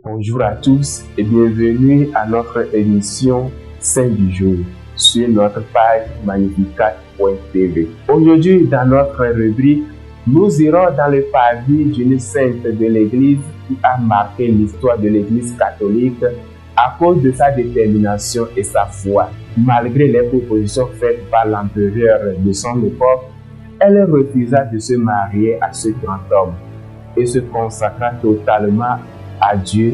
Bonjour à tous et bienvenue à notre émission Saint du jour sur notre page magnificat.tv. Aujourd'hui, dans notre rubrique, nous irons dans le pavé d'une sainte de l'Église qui a marqué l'histoire de l'Église catholique à cause de sa détermination et sa foi. Malgré les propositions faites par l'empereur de son époque, elle refusa de se marier à ce grand homme et se consacra totalement à Dieu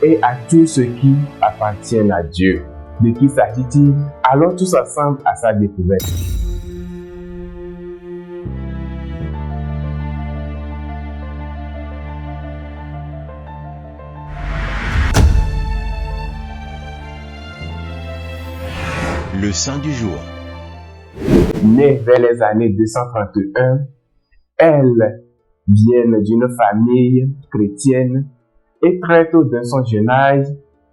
et à tout ce qui appartient à Dieu. De qui s'agit-il? Allons tous ensemble à sa découverte. Le saint du jour. Née vers les années 231, elle vient d'une famille chrétienne et très tôt dans son jeune âge,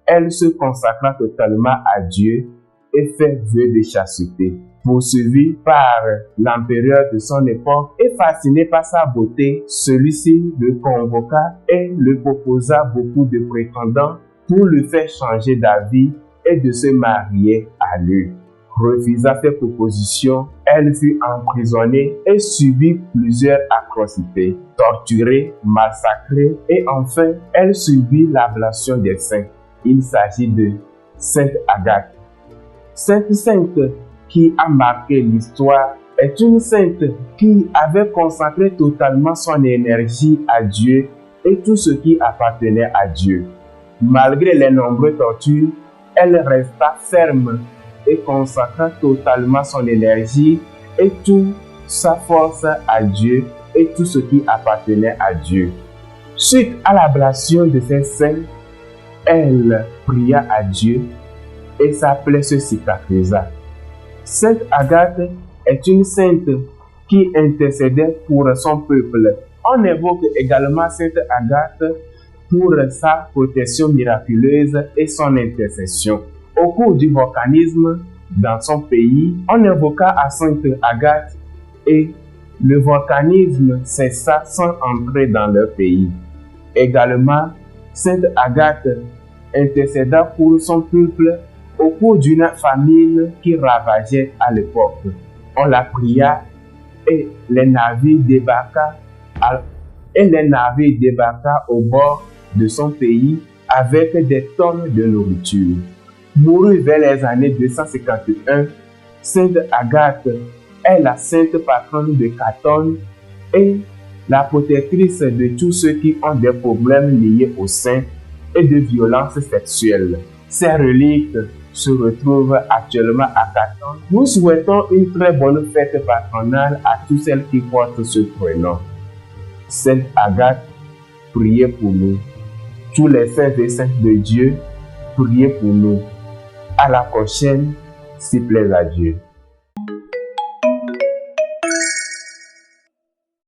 elle se consacra totalement à Dieu et fait vœu de chasteté. Poursuivi par l'empereur de son époque et fasciné par sa beauté, celui-ci le convoqua et lui proposa beaucoup de prétendants pour le faire changer d'avis et de se marier à lui. Refusa ces propositions, elle fut emprisonnée et subit plusieurs atrocités, torturée, massacrée et enfin, elle subit l'ablation des saints. Il s'agit de Sainte Agathe. Cette sainte qui a marqué l'histoire est une sainte qui avait consacré totalement son énergie à Dieu et tout ce qui appartenait à Dieu. Malgré les nombreuses tortures, elle resta ferme et consacra totalement son énergie et toute sa force à Dieu et tout ce qui appartenait à Dieu. Suite à l'ablation de ces saints, elle pria à Dieu et sa plaie se cicatrisa. Sainte Agathe est une sainte qui intercédait pour son peuple. On évoque également Sainte Agathe pour sa protection miraculeuse et son intercession. Au cours du volcanisme dans son pays, on invoqua à Sainte Agathe et le volcanisme cessa sans entrer dans leur pays. Également, Sainte Agathe intercéda pour son peuple au cours d'une famine qui ravageait à l'époque. On la pria et les navires débarqua au bord de son pays avec des tonnes de nourriture. Mourue vers les années 251, Sainte Agathe est la sainte patronne de Catonne et la protectrice de tous ceux qui ont des problèmes liés au sein et de violences sexuelles. Ces reliques se retrouvent actuellement à Catonne. Nous souhaitons une très bonne fête patronale à toutes celles qui portent ce prénom. Sainte Agathe, priez pour nous. Tous les saints et saintes de Dieu, priez pour nous. À la prochaine, s'il plaît à Dieu.